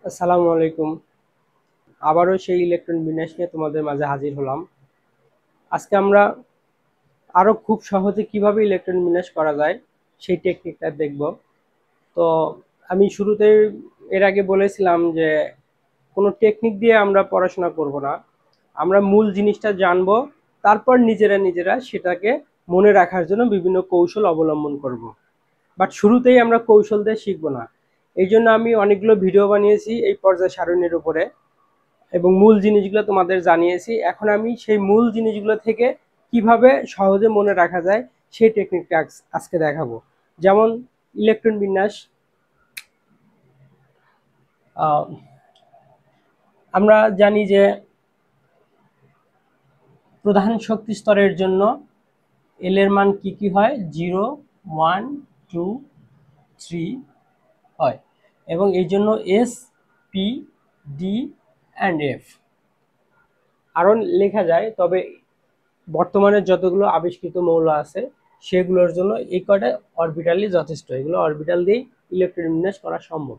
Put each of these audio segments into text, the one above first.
আসসালামু আলাইকুম। আবারও সেই ইলেকট্রন বিন্যাস নিয়ে তোমাদের মাঝে হাজির হলাম। আজকে আমরা আরো খুব সহজে কিভাবে ইলেকট্রন বিন্যাস করা যায় সেই টেকনিকটা দেখব। তো আমি শুরুতে এর আগে বলেছিলাম যে কোনো টেকনিক দিয়ে আমরা পড়াশোনা করব না, আমরা মূল জিনিসটা জানবো, তারপর নিজেরা সেটাকে মনে রাখার জন্য বিভিন্ন কৌশল অবলম্বন করব। বাট শুরুতেই আমরা কৌশল দিয়ে শিখবো না। এই জন্য আমি অনেকগুলো ভিডিও বানিয়েছি এই পর্যায় সারণীর উপরে এবং মূল জিনিসগুলো তোমাদের জানিয়েছি। এখন আমি সেই মূল জিনিসগুলো থেকে কিভাবে সহজে মনে রাখা যায় সেই টেকনিকটা আজকে দেখাবো। যেমন ইলেকট্রন বিন্যাস, আমরা জানি যে প্রধান শক্তি স্তরের জন্য এল এর মান কি হয়, 0, 1, 2, 3 হয় এবং এই জন্য S, P, D and F আরও লেখা যায়। তবে বর্তমানে যতগুলো আবিষ্কৃত মৌল আছে সেগুলোর জন্য এই কয়টা অরবিটালই যথেষ্ট। এগুলো অরবিটাল দিয়েই ইলেকট্রন বিন্যাস করা সম্ভব।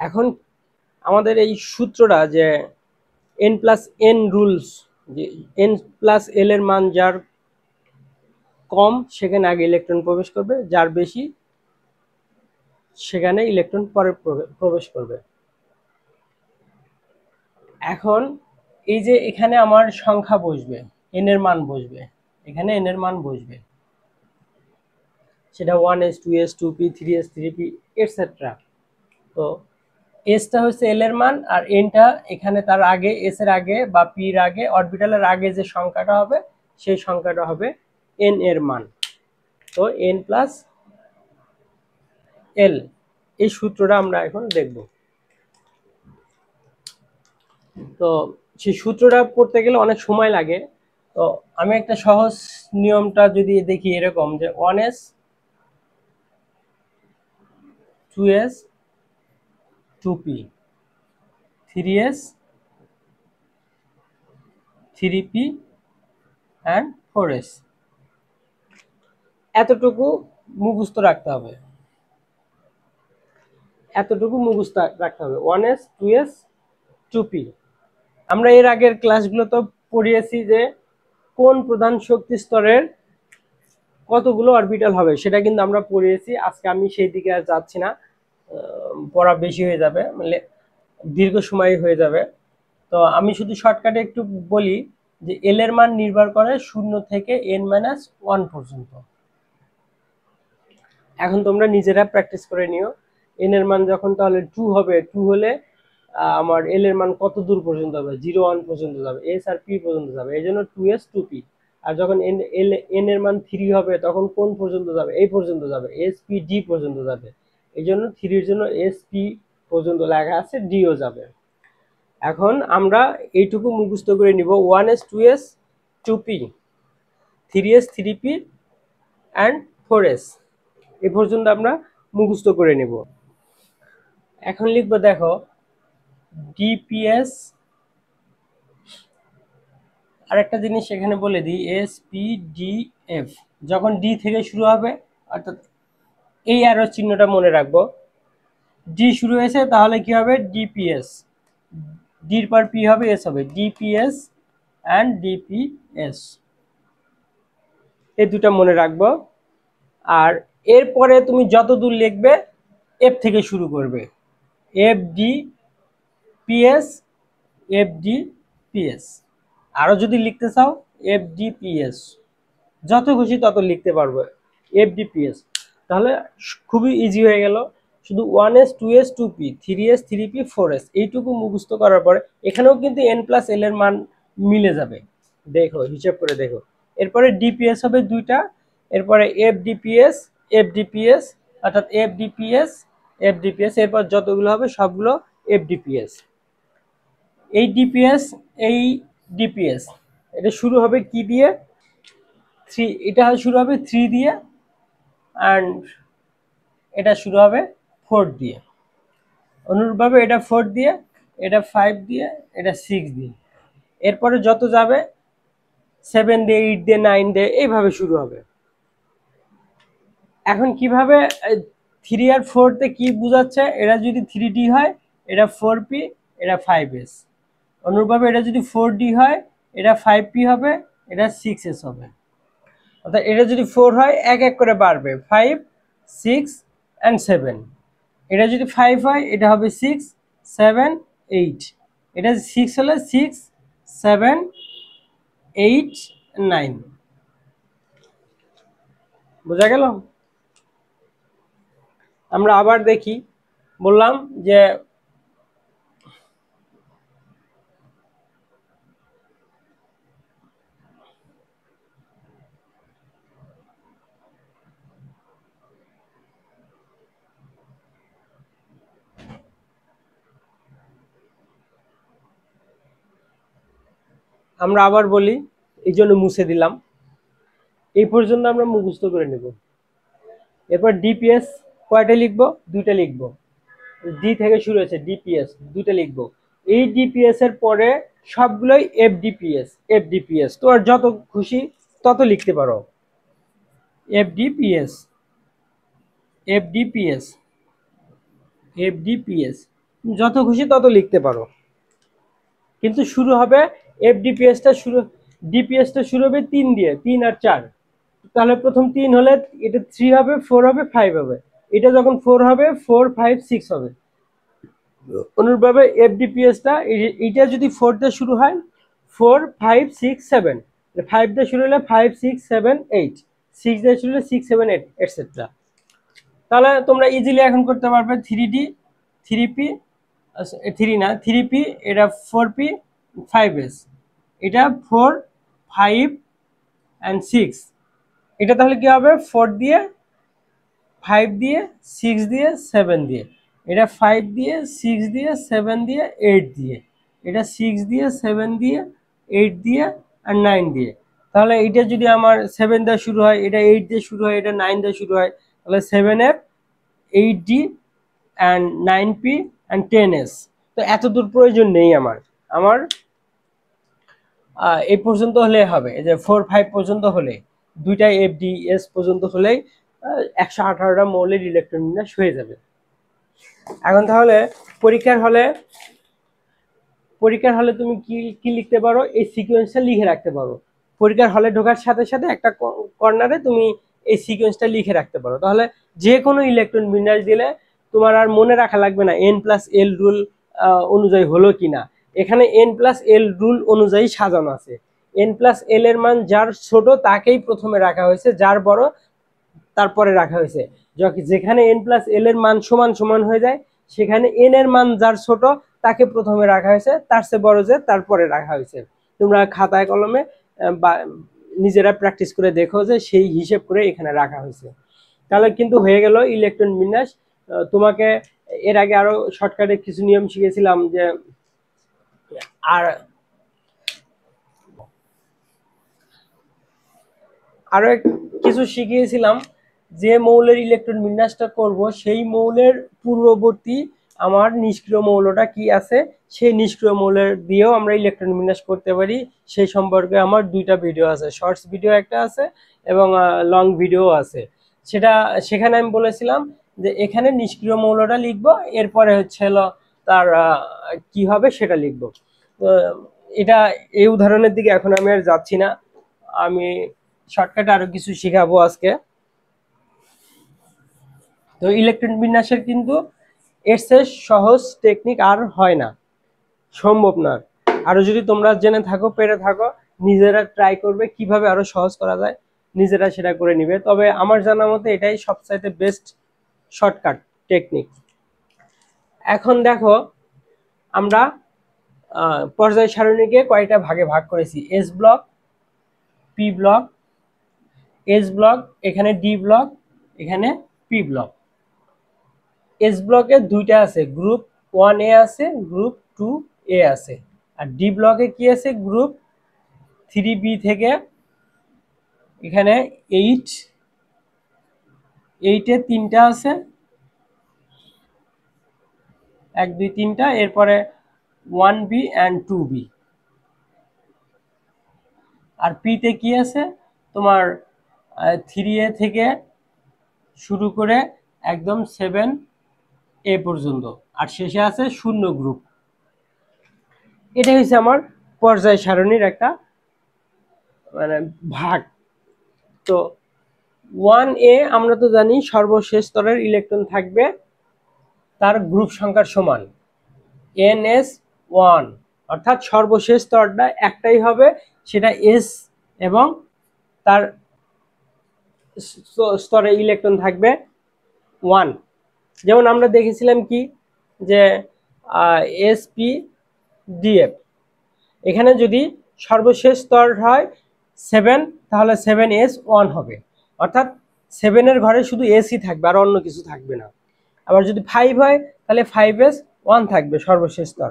এখন আমাদের এই সূত্রটা যে এন প্লাস এন রুলস, যে এন প্লাস এল এর মান যার কম সেখানে আগে ইলেকট্রন প্রবেশ করবে, যার বেশি সেখানে ইলেকট্রন পরে প্রবেশ করবে। এখন এই যে এখানে আমার সংখ্যা বসবে, এন এর মান বসবে, এখানে এন এর মান বসবে, সেটা 1s 2s 2p 3s 3p etcetera. তো এসটা হচ্ছে এল এর মান আর এনটা এখানে তার আগে, এস এর আগে বা পির আগে, অরবিটালের আগে যে সংখ্যাটা হবে সেই সংখ্যাটা হবে এন এর মান। তো এন প্লাস এল, এই সূত্রটা আমরা এখন দেখব। তো সেই সূত্রটা পড়তে গেলে অনেক সময় লাগে। তো আমি একটা সহজ নিয়মটা যদি দেখি এরকম যে 1s 2s 2p 3s 3p and 4s, এতটুকু মুখস্থ রাখতে হবে, এতটুকু মুখস্থ রাখতে হবে 1s 2s 2p। আমরা এর আগের ক্লাসগুলো তো পড়িয়েছি যে কোন প্রধান শক্তি স্তরের কতগুলো অরবিটাল হবে, সেটা কিন্তু আমরা পড়িয়েছি। আজকে আমি সেই দিকে আর যাচ্ছি না, পড়া বেশি হয়ে যাবে, মানে দীর্ঘ সময় হয়ে যাবে। তো আমি শুধু শর্টকাটে একটু বলি যে এল এর মান নির্ভর করে 0 থেকে n-1 পর্যন্ত। এখন তোমরা নিজেরা প্র্যাকটিস করে নিও। এন এর মান যখন তাহলে 2 হবে, 2 হলে আমার এল এর মান কত দূর পর্যন্ত হবে, 0 1 পর্যন্ত যাবে, এস আর পি পর্যন্ত যাবে, এই জন্য 2s 2p। আর যখন এন এর মান 3 হবে তখন কোন পর্যন্ত যাবে, এই পর্যন্ত যাবে, এস পি ডি পর্যন্ত যাবে, এই জন্য 3 এর জন্য এস পি পর্যন্ত লেখা আছে, ডিও যাবে। এখন আমরা এইটুকু মুখস্থ করে নিব, 1s 2s 2p 3s 3p and 4s, এ পর্যন্ত আমরা মুখস্থ করে নিব। এখন লিখবো, দেখো ডিপিএস, আর একটা জিনিস এখানে বলে দিই, এস পি ডি এফ যখন ডি থেকে শুরু হবে, অর্থাৎ এই অ্যারো চিহ্নটা মনে রাখবো, ডি শুরু হয়েছে তাহলে কি হবে, ডিপিএস, ডির পর পি হবে, এস হবে, ডিপিএস অ্যান্ড ডিপিএস, এই দুটা মনে রাখবো। আর এরপরে তুমি যত দূর লিখবে এফ থেকে শুরু করবে, F D PS, F D PS. আরো যদি লিখতে চাও এফ ডি পিএস, যত খুশি তত লিখতে পারবো এফ ডি পিএস। তাহলে খুবই ইজি হয়ে গেল। শুধু 1s 2s 2p 3s 3p 4s এইটুকু মুখস্থ করার পরে এখানেও কিন্তু n প্লাস এল এর মান মিলে যাবে, দেখো হিসাব করে দেখো। এরপরে ডিপিএস হবে দুইটা, এরপরে এফডিপিএস, এফডিপিএস, অর্থাৎ এফডিপিএস এফডিপিএস, এরপর যতগুলো হবে সবগুলো এফডিপিএস। এই ডিপিএস, এই ডিপিএস, এটা শুরু হবে কি দিয়ে, 3, এটা শুরু হবে 3 দিয়ে অ্যান্ড এটা শুরু হবে 4 দিয়ে। অনুরূপভাবে এটা 4 দিয়ে, এটা 5 দিয়ে, এটা 6 দিয়ে, এরপরে যত যাবে 7 দিয়ে 8 দিয়ে 9 দিয়ে এইভাবে শুরু হবে। এখন কিভাবে 3 আর 4 তে কি বোঝাচ্ছে, এরা যদি 3D হয় এটা 4p, এটা 5s। অনুরূপভাবে এটা যদি 4d হয়, এটা 5p হবে, এটা 6s হবে। অর্থাৎ এটা যদি 4 হয় এক এক করে বাড়বে, 5, 6 and 7। এটা যদি 5 হয় এটা হবে 6, 7, 8। এটা 6 হলে 6, 7, 8, 9। বোঝা গেল? আমরা আবার দেখি, বললাম যে আমরা আবার বলি, এই জন্য মুছে দিলাম। এই পর্যন্ত আমরা মুখস্থ করে নেব। এরপর ডিপিএস কয়টা লিখবো? দুইটা লিখবো। ডি থেকে শুরু হয়েছে, ডিপিএস দুইটা লিখবো। এই ডিপিএস এর পরে সবগুলোই এফডিপিএস। এফডিপিএস তোমার যত খুশি তত লিখতে পারো। এফডিপিএস, এফডিপিএস, এফডিপিএস যত খুশি তত লিখতে পারো, কিন্তু শুরু হবে এফডিপিএসটা শুরু, ডিপিএসটা শুরু হবে 3 দিয়ে, 3 আর 4। তাহলে প্রথম 3 হলে এটা 3 হবে, 4 হবে, 5 হবে। এটা যখন 4 হবে, 4, 5, 6 হবে। অনুরূপভাবে এফডিপিএসটা এইটা যদি 4 দিয়ে শুরু হয়, 4, 5, 6, 7। 5 দিয়ে শুরু হলে 5, 6, 7, 8। 6 দিয়ে শুরু হলে 6, 7, 8 এটসেট্রা। তাহলে তোমরা ইজিলি এখন করতে পারবে 3D, 3P, 3 না 3P, এটা 4P, 5S, এটা 4, 5 and 6। এটা তাহলে কি হবে? 4 দিয়ে, 5 দিয়ে, 6 দিয়ে, 7 দিয়ে। এটা 5 দিয়ে, 6 দিয়ে, 7 দিয়ে, 8 দিয়ে। এটা 6 দিয়ে, 7 দিয়ে, 8 দিয়ে আর 9 দিয়ে। তাহলে এটা যদি আমার 7 দিয়ে শুরু হয়, এটা 8 দিয়ে শুরু হয়, এটা 9 দিয়ে শুরু হয়, তাহলে 7F, 8D and 9P and 10S। তো এত দূর প্রয়োজন নেই আমার। আমার এই পর্যন্ত হলে হবে, এই যে 4, 5 পর্যন্ত হলে, দুইটা এফডিএস পর্যন্ত হলেই 118টা মৌলের ইলেকট্রন বিন্যাস হয়ে যাবে। এখন তাহলে পরীক্ষার হলে তুমি কি কি লিখতে পারো? এই সিকোয়েন্সটা লিখে রাখতে পারো। পরীক্ষার হলে ঢোকার সাথে সাথে একটা কর্নারে তুমি এই সিকোয়েন্সটা লিখে রাখতে পারো। তাহলে যে কোনো ইলেকট্রন বিন্যাস দিলে তোমার আর মনে রাখা লাগবে না n+l রুল অনুযায়ী হলো কিনা। এখানে n+l রুল অনুযায়ী সাজানো আছে। n+l এর মান যার ছোট তাকেই প্রথমে রাখা হয়েছে, যার বড় তারপরে রাখা হয়েছে। যেখানে n+l এর মান সমান সমান হয়ে যায়, সেখানে n এর মান যার ছোট তাকে প্রথমে রাখা হয়েছে, তার চেয়ে বড় যে তারপরে রাখা হয়েছে। তোমরা খাতায় কলমে বা নিজেরা প্র্যাকটিস করে দেখো যে সেই হিসেব করে এখানে রাখা হয়েছে। তাহলে কিন্তু হয়ে গেল ইলেকট্রন বিন্যাস। তোমাকে এর আগে আরো শর্টকাটে কিছু নিয়ম শিখেছিলাম, যে আর আরো কিছু শিখিয়েছিলাম, যে মৌলের ইলেকট্রন বিন্যাসটা করব সেই মৌলের পূর্ববর্তী আমার নিষ্ক্রিয় মৌলটা কি আছে, সেই নিষ্ক্রিয় মৌলের দিয়েও আমরা ইলেকট্রন বিন্যাস করতে পারি। সেই সম্পর্কে আমার দুইটা ভিডিও আছে, শর্টস ভিডিও একটা আছে এবং লং ভিডিও আছে। সেখানে আমি বলেছিলাম যে এখানে নিষ্ক্রিয় মৌলটা লিখবো, এরপরে হচ্ছে হলো তার কি হবে সেটা লিখবো। এটা এই উদাহরণের দিকে এখন আমি আর যাচ্ছি না, আমি শর্টকাটে আরো কিছু শিখাবো আজকে। তো ইলেকট্রন বিন্যাসের কিন্তু এর চেয়ে সহজ টেকনিক আর হয় না, সম্ভব না। আরো যদি তোমরা জেনে থাকো, পেরে থাকো, নিজেরা ট্রাই করবে কিভাবে আরো সহজ করা যায়, নিজেরা সেটা করে নিবে। তবে আমার জানা মতে এটাই সবচাইতে বেস্ট শর্টকাট টেকনিক। এখন দেখো, আমরা পর্যায় সারণীকে কয়টা ভাগে ভাগ করেছি। S block, P block, S block, এখানে ডি ব্লক, এখানে পি ব্লক। এস ব্লকে দুইটা আছে, গ্রুপ 1A আছে, গ্রুপ 2A আছে। আর ডি ব্লকে কি আছে? গ্রুপ 3B থেকে এখানে 8 তিনটা আছে, 1, 2, 3টা, এরপরে 1B and 2B। আর পিতে কি আছে? তোমার 3A থেকে শুরু করে একদম 7A পর্যন্ত। আর শেষে আছে শূন্য গ্রুপ। এটা হচ্ছে আমার পর্যায় সারণীর একটা মানে ভাগ। তো 1A আমরা তো জানি সর্বশেষ স্তরের ইলেকট্রন থাকবে তার গ্রুপ সংখ্যার সমান ns1, অর্থাৎ সর্বশেষ স্তরটা একটাই হবে, সেটা s, এবং তার স্তরে ইলেকট্রন থাকবে 1। যেমন আমরা দেখেছিলাম কি যে sp-df, এখানে যদি সর্বশেষ স্তর হয় 7 তাহলে 7s1 হবে, অর্থাৎ 7 এর ঘরে শুধু এসই থাকবে আর অন্য কিছু থাকবে না। আবার যদি 5 হয় তাহলে 5s1 থাকবে সর্বশেষ স্তর।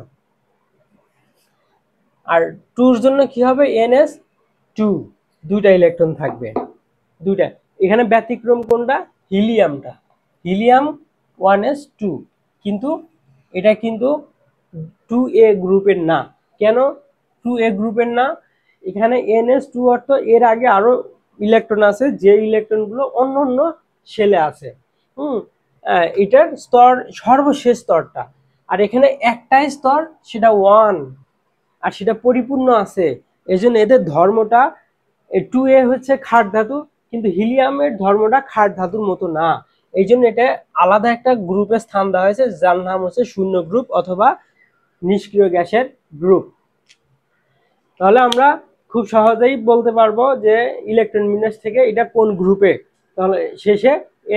আর 2 এর জন্য কি হবে, ns2, দুইটা ইলেকট্রন থাকবে, দুইটা। এখানে ব্যতিক্রম কোনটা, হিলিয়ামটা, হিলিয়াম 1s2, কিন্তু এটা কিন্তু 2a গ্রুপের না। কেন 2a গ্রুপের না, এখানে ns2 অর্থ এর আগে আরো ইলেকট্রন আছে, যে ইলেকট্রনগুলো অন্য অন্য শেলে আছে। এটার স্তর সর্বশেষ স্তরটা, আর এখানে একটাই স্তর, সেটা 1, আর সেটা পরিপূর্ণ আছে। এজন্য এদের ধর্মটা 2a হচ্ছে ক্ষার ধাতু, কিন্তু হিলিয়ামের ধর্মটা ক্ষার ধাতুর মতো না। এই জন্য এটা আলাদা একটা গ্রুপে স্থান দেওয়া হয়েছে, যার নাম হচ্ছে শূন্য গ্রুপ অথবা নিষ্ক্রিয় গ্যাসের গ্রুপ। তাহলে আমরা খুব সহজেই বলতে পারবো যে ইলেকট্রন বিন্যাস থেকে এটা কোন গ্রুপে। তাহলে শেষে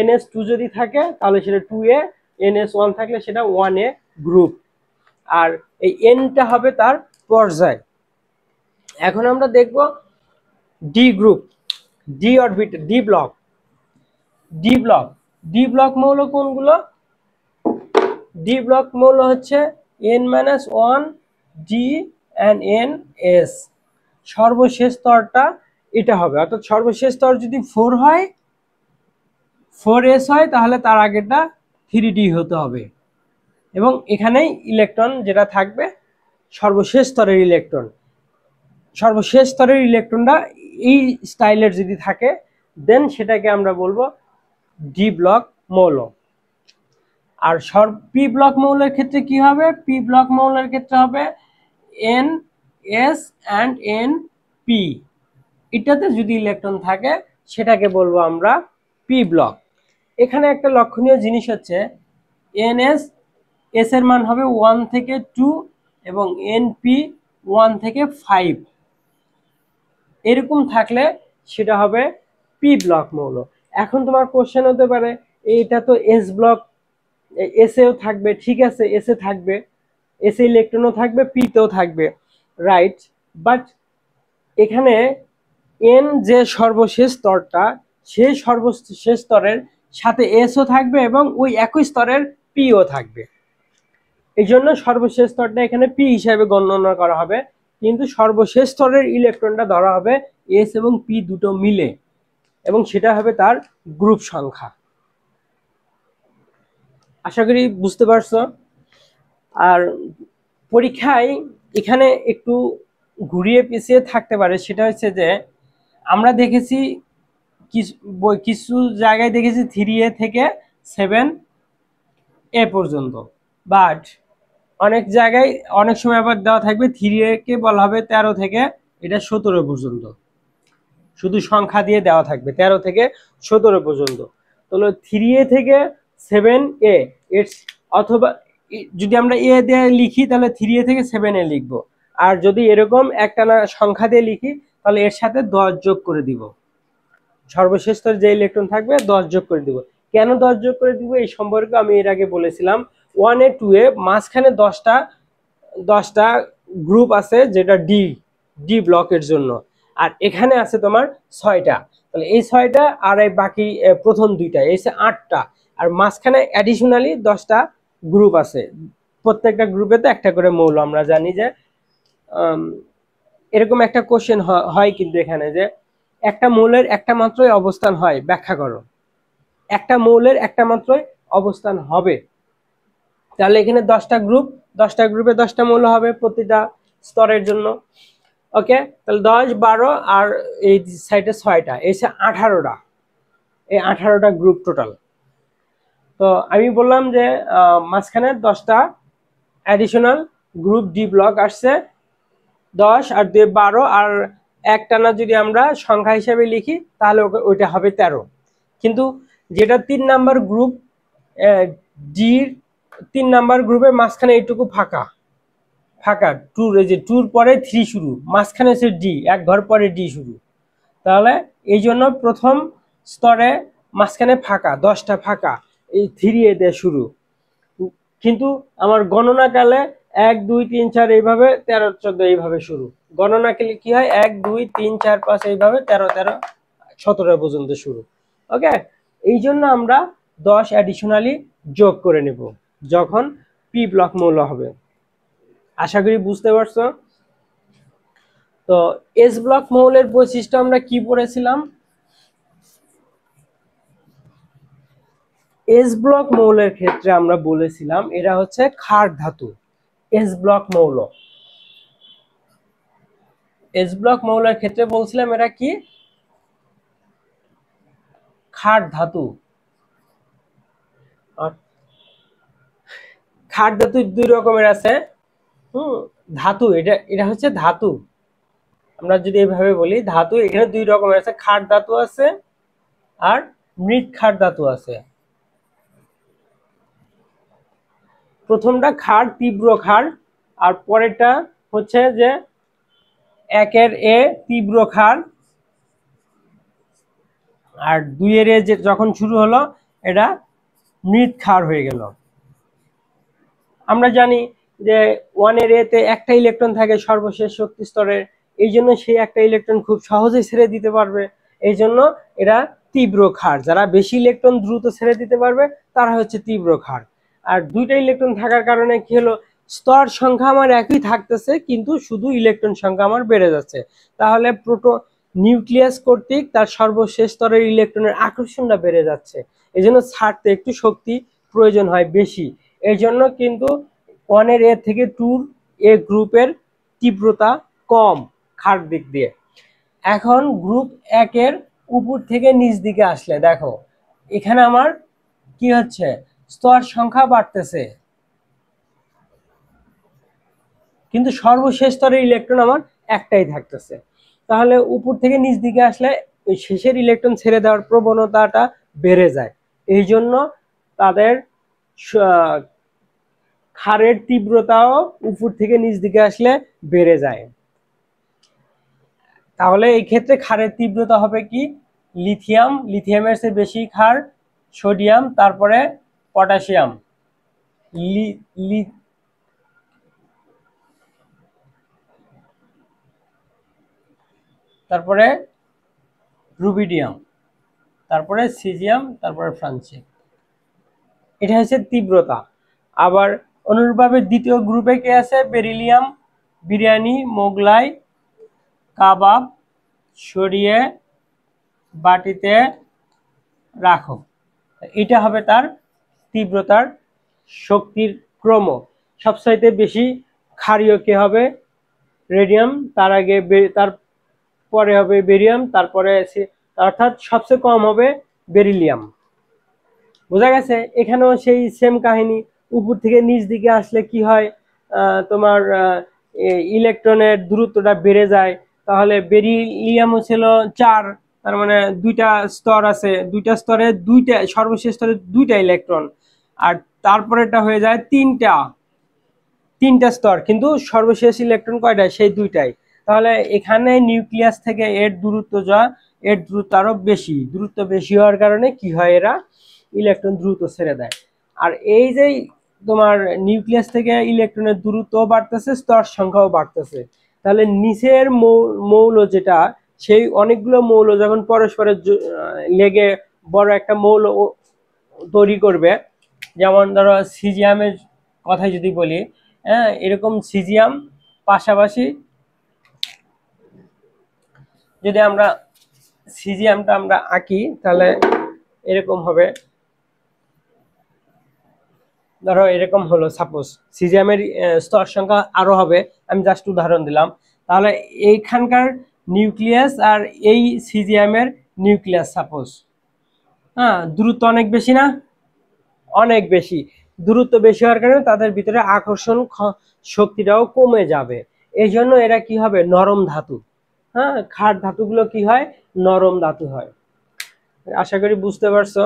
ns2 যদি থাকে তাহলে সেটা 2a, ns1 থাকলে সেটা 1a গ্রুপ, আর এই nটা হবে তার পর্যায়। এখন আমরা দেখব D group, D orbital, D block. D block মৌল কোনগুলো, ডি ব্লক মৌল হচ্ছে n-1 d and ns, সর্বশেষ স্তরটা এটা হবে। অর্থাৎ সর্বশেষ স্তর যদি 4 হয়, 4s হয়, তাহলে তার আগেরটা 3d হতে হবে, এবং এখানেই ইলেকট্রন যেটা থাকবে সর্বশেষ স্তরের ইলেকট্রন, সর্বশেষ স্তরের ইলেকট্রনটা এই স্টাইলের যদি থাকে দেন সেটাকে আমরা বলবো ডি ব্লক মৌল। আর পি ব্লক মৌলের ক্ষেত্রে কি হবে, পি ব্লক মৌলের ক্ষেত্রে হবে ns and np, এটাতে যদি ইলেকট্রন থাকে সেটাকে বলবো আমরা পি ব্লক। এখানে একটা লক্ষণীয় জিনিস হচ্ছে ns, s এর মান হবে 1 থেকে 2 এবং np 1 থেকে 5, এরকম থাকলে সেটা হবে পি ব্লক মৌল। এখন তোমার কোশ্চেন হতে পারে এইটা তো এস ব্লক, এসেও থাকবে, ঠিক আছে এসে থাকবে, এসে ইলেকট্রনও থাকবে, পিতেও থাকবে, রাইট, বাট এখানে এন যে সর্বশেষ স্তরটা, সেই সর্বশেষ স্তরের সাথে এসও থাকবে এবং ওই একই স্তরের পিও থাকবে, এই জন্য সর্বশেষ স্তরটা এখানে পি হিসাবে গণনা করা হবে, কিন্তু সর্বশেষ স্তরের ইলেকট্রনটা ধরা হবে এস এবং পি দুটো মিলে, এবং সেটা হবে তার গ্রুপ সংখ্যা। আশা করি বুঝতে পারছো। আর পরীক্ষায় এখানে একটু ঘুরিয়ে পিছিয়ে থাকতে পারে, সেটা হচ্ছে যে আমরা দেখেছি কিছু জায়গায় দেখেছি 3a থেকে 7a পর্যন্ত, বাট অনেক জায়গায় অনেক সময় আবার দেওয়া থাকবে 3a কে বলা হবে 13 থেকে এটা 17 পর্যন্ত, শুধু সংখ্যা দিয়ে দেওয়া থাকবে 13 থেকে 17 পর্যন্ত। তাহলে 3a থেকে 7a, অথবা যদি আমরা এ দিয়ে লিখি তাহলে 3a থেকে 7a লিখবো, আর যদি এরকম একটানা সংখ্যা দিয়ে লিখি তাহলে এর সাথে 10 যোগ করে দিব, সর্বশেষ স্তরে যে ইলেকট্রন থাকবে 10 যোগ করে দিব। কেন 10 যোগ করে দিব এই সম্পর্কে আমি এর আগে বলেছিলাম। 1a 2a মাঝখানে 10টা গ্রুপ আছে, যেটা ডি ব্লকের জন্য, আর এখানে আছে তোমার 6টা, তাহলে এই 6টা আর এই বাকি প্রথম 2টা, এই 8টা, আর মাঝখানে অ্যাডিশনালি 10টা গ্রুপ আছে, প্রত্যেকটা গ্রুপে তো একটা করে মৌল। আমরা জানি যে এরকম একটা কোশ্চেন হয় কিন্তু এখানে যে একটা মৌলের একটা মাত্রই অবস্থান হয়, ব্যাখ্যা করো। একটা মৌলের একটা মাত্রই অবস্থান হবে, তাহলে এখানে 10টা গ্রুপ, 10টা গ্রুপে 10টা মৌল হবে প্রতিটা স্তরের জন্য। ওকে, তাহলে 10 12 আর এই সাইডে 6টা, এই 18টা, এই 18টা গ্রুপ টোটাল। তো আমি বললাম যে মাঝখানে 10টা অ্যাডিশনাল গ্রুপ ডি ব্লক আসছে, 10 আর 2 12, আর একটানা যদি আমরা সংখ্যা হিসেবে লিখি তাহলে ওইটা হবে 13। কিন্তু যেটা 3 নাম্বার গ্রুপ ডির 3 নাম্বার গ্রুপের মাঝখানে এইটুকু ফাঁকা ফাঁকা, টুর, এই যে টুর পরে 3 শুরু, মাঝখানে হচ্ছে ডি, এক ঘর পরে ডি শুরু, তাহলে এই জন্য প্রথম স্তরে মাঝখানে ফাঁকা, 10টা ফাঁকা, এই 3 এ দিয়ে শুরু। কিন্তু আমার গণনাকালে 1 2 3 4 এইভাবে 13 14 এইভাবে শুরু। গণনাকালে কি হয় 1 2 3 4 5 এইভাবে 13 13 17 পর্যন্ত শুরু। ওকে, এই জন্য আমরা 10 অ্যাডিশনালি যোগ করে নেব যখন পি ব্লক মৌল হবে। আশা করি বুঝতে পারছো। তো এস ব্লক মৌলের বৈশিষ্ট্য আমরা কি পড়েছিলাম? এস ব্লক মৌলের ক্ষেত্রে আমরা বলেছিলাম এরা হচ্ছে ক্ষার ধাতু। এস ব্লক মৌল, এস ব্লক মৌলের ক্ষেত্রে বলছিলাম এরা কি? ক্ষার ধাতু। ক্ষার ধাতু 2 রকমের আছে। ধাতু, এটা এটা হচ্ছে ধাতু। আমরা যদি এইভাবে বলি ধাতু, এখানে 2 রকমের আছে, ক্ষার ধাতু আছে আর মৃৎ ক্ষার ধাতু আছে। প্রথমটা ক্ষার, তীব্র ক্ষার, আর পরেরটা হচ্ছে যে 1 এ তীব্র ক্ষার, আর 2 এ যে যখন শুরু হলো এটা মৃৎ ক্ষার হয়ে গেল। আমরা জানি যে 1 এতে একটা ইলেকট্রন থাকে সর্বশেষ শক্তি স্তরের, এই জন্য সেই একটা ইলেকট্রন খুব সহজেই ছেড়ে দিতে পারবে, এই জন্য এরা তীব্র ক্ষার। যারা বেশি ইলেকট্রন দ্রুত ছেড়ে দিতে পারবে তারা হচ্ছে তীব্র ক্ষার। আর 2টা ইলেকট্রন থাকার কারণে কি হলো, স্তর সংখ্যা আমার একই থাকতেছে কিন্তু শুধু ইলেকট্রন সংখ্যা আমার বেড়ে যাচ্ছে। তাহলে নিউক্লিয়াস কর্তৃক তার সর্বশেষ স্তরের ইলেকট্রনের আকর্ষণটা বেড়ে যাচ্ছে, এই জন্য ছাড়তে একটু শক্তি প্রয়োজন হয় বেশি। এই জন্য কিন্তু 1 এ থেকে 2 এ গ্রুপের তীব্রতা কম ক্ষার দিক দিয়ে। এখন গ্রুপ 1 এর উপর থেকে নিচ দিকে আসলে দেখো এখানে আমার কি হচ্ছে, স্তর সংখ্যা বাড়তেছে কিন্তু সর্বশেষ স্তরের ইলেকট্রন আমার একটাই থাকতেছে। তাহলে উপর থেকে নিচ দিকে আসলে ওই শেষের ইলেকট্রন ছেড়ে দেওয়ার প্রবণতাটা বেড়ে যায়, এই জন্য তাদের ক্ষারের তীব্রতাও উপর থেকে নিচ দিকে আসলে বেড়ে যায়। তাহলে এই ক্ষেত্রে ক্ষারের তীব্রতা হবে কি, লিথিয়াম, লিথিয়ামের চেয়ে বেশি ক্ষার, সোডিয়াম, তারপরে পটাশিয়াম, তারপরে রুবিডিয়াম, তারপরে সিজিয়াম, তারপরে ফ্রান্সিয়াম। এটা হচ্ছে তীব্রতা। আবার অনুরূপভাবে দ্বিতীয় গ্রুপে কে আছে, বেরিলিয়াম, বিরিয়ানি, মোগলাই, কাবাব, সরিয়ে বাটিতে রাখো, এটা হবে তার তীব্রতার শক্তির ক্রম। সবচাইতে বেশি ক্ষারীয় কে হবে, রেডিয়াম, তার আগে তারপরে হবে বেরিয়াম, তারপরে অর্থাৎ সবচেয়ে কম হবে বেরিলিয়াম। বোঝা গেছে? এখানেও সেই সেম কাহিনী, উপর থেকে নিচ দিকে আসলে কি হয়, তোমার ইলেকট্রনের দূরত্বটা বেড়ে যায়। তাহলে বেরিলিয়াম ছিল 4, তার মানে 2টা স্তর আছে, 2টা স্তরে 2টা, সর্বশেষ স্তরে 2টা ইলেকট্রন, আর তারপরেটা হয়ে যায় 3টা স্তর, কিন্তু সর্বশেষ ইলেকট্রন কয়টা, সেই 2টাই। তাহলে এখানে নিউক্লিয়াস থেকে এর দূরত্ব এর দূরত্ব আরো বেশি, দূরত্ব বেশি হওয়ার কারণে কি হয়, এরা ইলেকট্রন দ্রুত ছেড়ে দেয়। আর এই যে তোমার নিউক্লিয়াস থেকে ইলেকট্রনের দূরত্ব বাড়তেছে, স্তর সংখ্যাও বাড়তেছে। তাহলে নিচের মৌল যেটা, সেই অনেকগুলো মৌল যখন পরস্পরের লেগে বড় একটা মৌল তৈরি করবে, যেমন ধরো সিজিয়ামের কথাই যদি বলি, হ্যাঁ, এরকম সিজিয়াম পাশাপাশি যদি আমরা সিজিয়ামটা আমরা আঁকি তাহলে এরকম হবে। ধরো এরকম হলো, সাপোজ সিজিয়ামের স্তর সংখ্যা আরো হবে, আমি জাস্ট উদাহরণ দিলাম। তাহলে এইখানকার নিউক্লিয়াস আর এই সিজিয়ামের নিউক্লিয়াস সাপোজ, হ্যাঁ, দূরত্ব অনেক বেশি না? অনেক বেশি, দূরত্ব বেশি হওয়ার কারণে তাদের ভিতরে আকর্ষণ শক্তিটাও কমে যাবে। এই জন্য এরা কি হবে, নরম ধাতু। হ্যাঁ, খাট ধাতুগুলো কি হয়, নরম ধাতু হয়। আশা করি বুঝতে পারছো।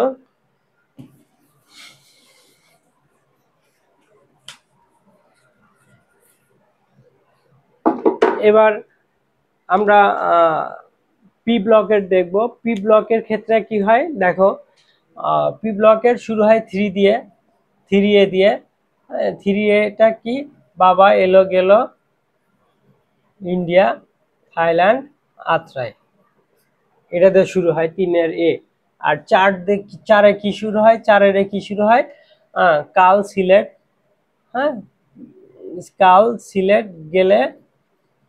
এবার আমরা পি ব্লকের দেখব। পি ব্লকের ক্ষেত্রে কি হয় দেখো, পি ব্লকের শুরু হয় 3 দিয়ে, 3A দিয়ে। 3Aটা কি, বাবা এলো গেল ইন্ডিয়া থাইল্যান্ড আত্রাই, এটা দিয়ে শুরু হয় 3 এ। আর 4 কি শুরু হয়, 4 কি শুরু হয়, কাল সিলেট, হ্যাঁ, কাল সিলেট গেলে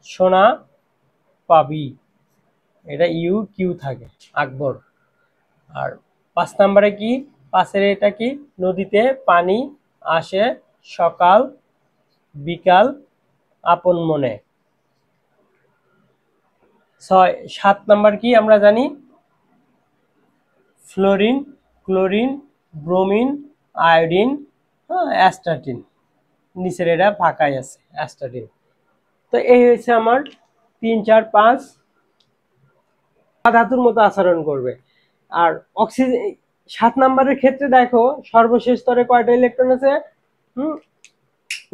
সোনা পাবি, এটা ইউ কিউ থাকে, আকবর। আর 5 নম্বরে কি, 5 এটা কি, নদীতে পানি আসে সকাল বিকাল আপন মনে। 7 নম্বর কি আমরা জানি, fluorine chlorine bromine iodine, astatine, নিচের এটা ফাঁকাই আছে অ্যাস্টাটিন। তো এই হয়েছে আমার 3 4 5 ধাতুর মতো আচরণ করবে। আর অক্সিজেন 7 নম্বরের ক্ষেত্রে দেখো সর্বশেষ স্তরে কয়টা ইলেকট্রন আছে,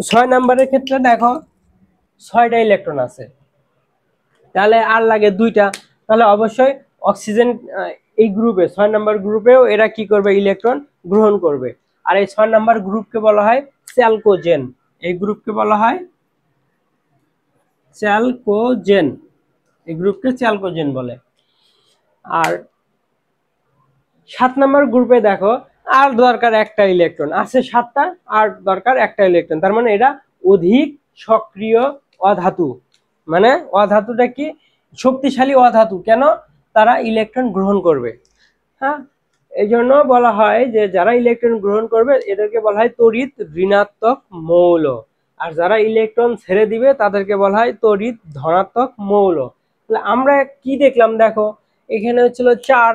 6 নম্বরের ক্ষেত্রে দেখো 6টা ইলেকট্রন আছে। তাহলে আর লাগে 2টা, তাহলে অবশ্যই অক্সিজেন এই গ্রুপে 6 নম্বর গ্রুপেও এরা কি করবে, ইলেকট্রন গ্রহণ করবে। আর এই 6 নম্বর গ্রুপকে বলা হয় চ্যালকোজেন। এই গ্রুপকে বলা হয় চ্যালকোজেন, এই গ্রুপকে চ্যালকোজেন বলে। আর 7 নম্বর গ্রুপে দেখো আর দরকার একটা ইলেকট্রন আছে, 7টা আর দরকার একটা ইলেকট্রন, তার মানে এটা অধিক সক্রিয় অধাতু। মানে অধাতুটা কি, শক্তিশালী অধাতু, কেন, তারা ইলেকট্রন গ্রহণ করবে। হ্যাঁ, এই জন্য বলা হয় যে যারা ইলেকট্রন গ্রহণ করবে এদেরকে বলা হয় তড়িৎ ঋণাত্মক মৌল, আর যারা ইলেকট্রন ছেড়ে দিবে তাদেরকে বলা হয় তড়িৎ ধনাত্মক মৌল। তাহলে আমরা কি দেখলাম দেখো, এখানে হচ্ছিল 4,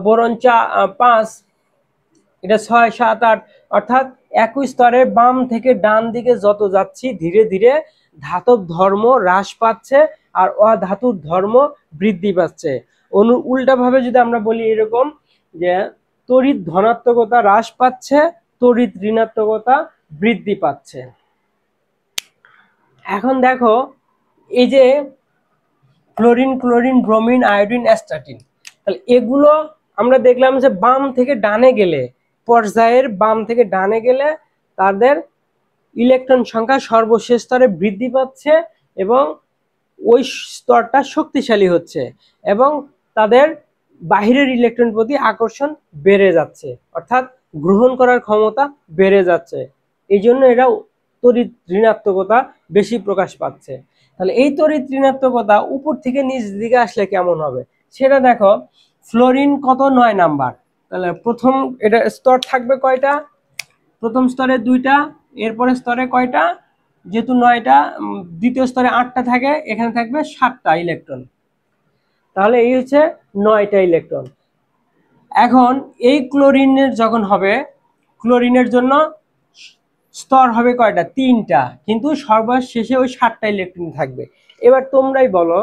বোরন 5, এটা 6 7 8, অর্থাৎ একই স্তরে বাম থেকে ডান দিকে যত যাচ্ছি ধীরে ধীরে ধাতব ধর্ম হ্রাস পাচ্ছে আর অধাতুর ধর্ম বৃদ্ধি পাচ্ছে। উল্টাভাবে যদি আমরা বলি এরকম যে তড়িৎ ধনাত্মকতা হ্রাস পাচ্ছে, তড়িৎ ঋণাত্মকতা বৃদ্ধি পাচ্ছে। এখন দেখো এই যে chlorine chlorine bromine iodine astatine, তাহলে এগুলো আমরা দেখলাম যে বাম থেকে ডানে গেলে, পর্যায়ের বাম থেকে ডানে গেলে তাদের ইলেকট্রন সংখ্যা সর্বশেষ স্তরে বৃদ্ধি পাচ্ছে এবং ওই স্তরটা শক্তিশালী হচ্ছে এবং তাদের বাহিরের ইলেকট্রন প্রতি আকর্ষণ বেড়ে যাচ্ছে, অর্থাৎ গ্রহণ করার ক্ষমতা বেড়ে যাচ্ছে। এই জন্য এরা তড়িৎ ঋণাত্মকতা বেশি প্রকাশ পাচ্ছে। তাহলে এই তড়িৎ ঋণাত্মকতা উপর থেকে নিচ দিকে আসলে কেমন হবে সেটা দেখো। ফ্লোরিন কত, 9 নাম্বার, তাহলে প্রথম এটা স্তর থাকবে কয়টা, প্রথম স্তরে 2টা, এরপরে স্তরে কয়টা, যেহেতু 9টা, দ্বিতীয় স্তরে 8টা থাকে, এখানে থাকবে 7টা ইলেকট্রন, তাহলে এই হচ্ছে 9টা ইলেকট্রন। এখন এই ক্লোরিনের যখন হবে, ক্লোরিনের জন্য স্তর হবে কয়টা, 3টা, কিন্তু সর্বশেষে ওই 7টা ইলেকট্রন থাকবে। এবার তোমরাই বলো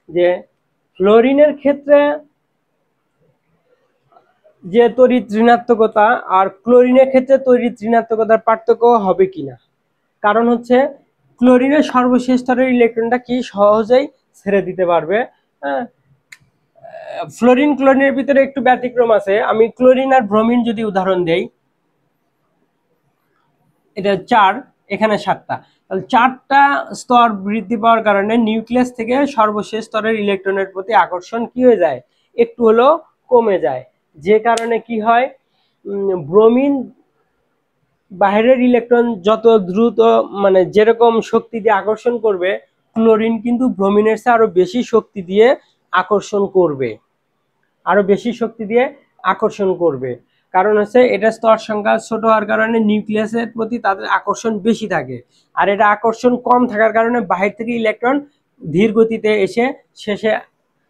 যে ফ্লোরিনের ক্ষেত্রে যে তড়িৎ ঋণাত্মকতা আর ক্লোরিনের ক্ষেত্রে তড়িৎ ঋণাত্মকতার পার্থক্য হবে কিনা। কারণ হচ্ছে ক্লোরিনের সর্বশেষ স্তরের ইলেকট্রনটা কি সহজেই ছেড়ে দিতে পারবে। হ্যাঁ, ফ্লোরিন ক্লোরিনের ভিতরে একটু ব্যতিক্রম আছে। আমি ক্লোরিন আর ব্রোমিন যদি উদাহরণ দেই, এটা 4, এখানে 7টা, তাহলে 4টা স্তর বৃদ্ধি পাওয়ার কারণে নিউক্লিয়াস থেকে সর্বশেষ স্তরের ইলেকট্রনের প্রতি আকর্ষণ কি হয়ে যায়, একটু হলেও কমে যায়। যে কারণে কি হয়, ব্রোমিন বাইরের ইলেকট্রন যত দ্রুত মানে যেরকম শক্তি দিয়ে আকর্ষণ করবে, ক্লোরিন কিন্তু ব্রোমিনের চেয়ে আরো বেশি শক্তি দিয়ে আকর্ষণ করবে, আরো বেশি শক্তি দিয়ে আকর্ষণ করবে। কারণ হচ্ছে এটা স্তর সংখ্যা ছোট হওয়ার কারণে নিউক্লিয়াসের প্রতি তাদের আকর্ষণ বেশি থাকে, আর এটা আকর্ষণ কম থাকার কারণে বাহির থেকে ইলেকট্রন ধীর গতিতে এসে শেষে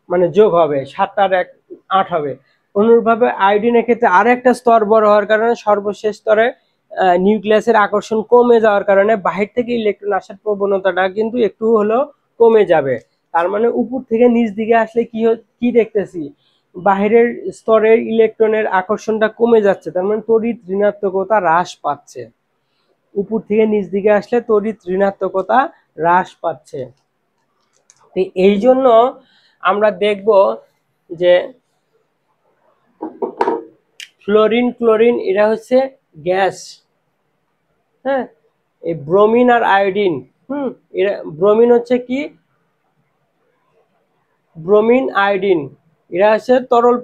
মানে যোগ হবে, 7 আর 1 8 হবে, অনুরূপভাবে আয়োডিনের ক্ষেত্রে আরো একটা স্তর বড় হওয়ার কারণে সর্বশেষ স্তরে নিউক্লিয়াসের আকর্ষণ কমে যাওয়ার কারণে বাহির থেকে ইলেকট্রন আসার প্রবণতাটা কিন্তু একটু হলেও কমে যাবে। তার মানে উপর থেকে নিচ দিকে আসলে কি দেখতেছি, বাহিরের স্তরের ইলেকট্রনের আকর্ষণটা কমে যাচ্ছে, তার মানে তড়িৎ ঋণাত্মকতা হ্রাস পাচ্ছে। উপর থেকে নিচ দিকে আসলে তড়িৎ ঋণাত্মকতা হ্রাস পাচ্ছে। তো এই জন্য আমরা দেখব যে ফ্লোরিন ক্লোরিন এরা হচ্ছে গ্যাস, হ্যাঁ। এই ব্রোমিন আর আয়োডিন, এরা ব্রোমিন হচ্ছে কি, ব্রোমিন আয়োডিন এরা হচ্ছে তরল,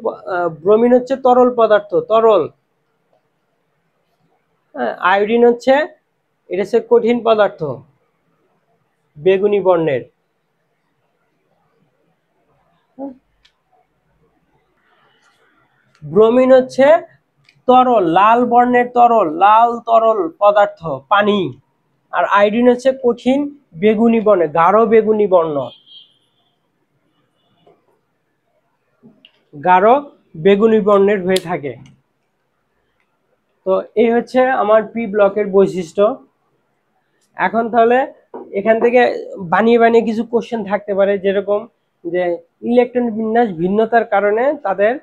ব্রোমিন হচ্ছে তরল পদার্থ, তরল, হ্যাঁ। আয়োডিন হচ্ছে, এটা হচ্ছে কঠিন পদার্থ, বেগুনি বর্ণের। ব্রোমিন হচ্ছে তরল, লাল বর্ণের তরল, লাল তরল পদার্থ, পানি। আর আয়োডিন হচ্ছে কঠিন বেগুনি বর্ণের, গাঢ় বেগুনি বর্ণ, গাঢ় বেগুনি বর্ণের হয়ে থাকে। তো এই হচ্ছে আমার পি ব্লকের বৈশিষ্ট্য। এখন তাহলে এখান থেকে বানিয়ে বানিয়ে কিছু কোশ্চেন থাকতে পারে, যেরকম যে ইলেকট্রন বিন্যাস ভিন্নতার কারণে তাদের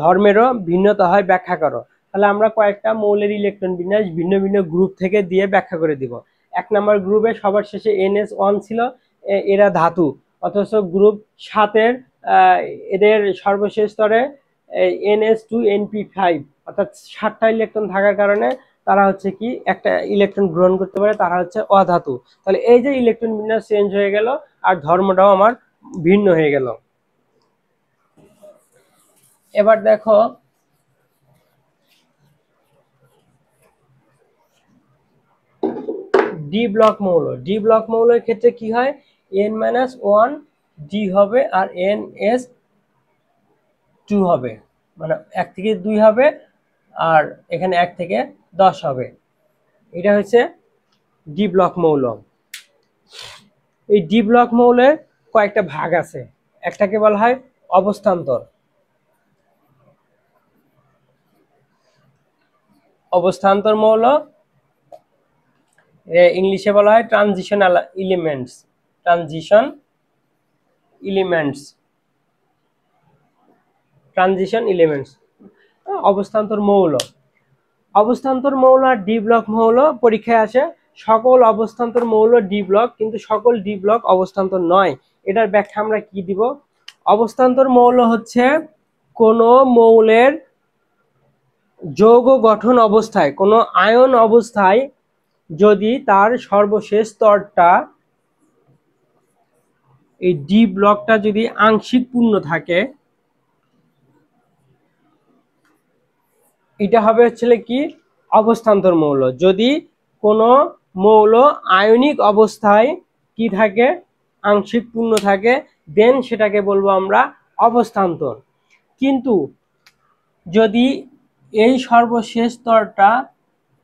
ধর্মেরও ভিন্নতা হয়, ব্যাখ্যা করো। তাহলে আমরা কয়েকটা মৌলের ইলেকট্রন বিন্যাস ভিন্ন ভিন্ন গ্রুপ থেকে দিয়ে ব্যাখ্যা করে দিব। 1 নম্বর গ্রুপে সবার শেষে NS1 ছিল, এরা ধাতু, অথচ গ্রুপ 7-এর এদের সর্বশেষ স্তরে NS2NP5 অর্থাৎ 7টা ইলেকট্রন থাকার কারণে তারা হচ্ছে কি একটা ইলেকট্রন গ্রহণ করতে পারে, তারা হচ্ছে অধাতু। তাহলে এই যে ইলেকট্রন বিন্যাস চেঞ্জ হয়ে গেল আর ধর্মটাও আমার ভিন্ন হয়ে গেল। এবার দেখো ডি ব্লক মৌল, ডি ব্লক মৌলের ক্ষেত্রে কি হয়, N-1 ডি হবে আর NS2 হবে, মানে 1 থেকে 2 হবে আর এখানে 1 থেকে 10 হবে। এটা হচ্ছে ডি ব্লক মৌল। এই ডি ব্লক মৌলের কয়েকটা ভাগ আছে, একটাকে বলা হয় অবস্থান্তর, অবস্থান্তর মৌল, ইংলিশে বলা হয় transitional elements, transition elements, transition elements, অবস্থান্তর মৌল। অবস্থান্তর মৌল আর ডি ব্লক মৌল পরীক্ষায় আসে। সকল অবস্থান্তর মৌল ডি ব্লক, কিন্তু সকল ডি ব্লক অবস্থান্তর নয়। এটার ব্যাখ্যা আমরা কি দিব? অবস্থান্তর মৌল হচ্ছে কোন মৌলের যৌগ গঠন অবস্থায়, কোন আয়ন অবস্থায় যদি তার সর্বশেষ স্তরটা, এই ডি ব্লকটা যদি আংশিক পূর্ণ থাকে, এটা হবে হচ্ছে কি অবস্থান্তর মৌল। যদি কোনো মৌল আয়নিক অবস্থায় কি থাকে, আংশিক পূর্ণ থাকে, দেন সেটাকে বলবো আমরা অবস্থান্তর। কিন্তু যদি এই সর্বশেষ স্তরটা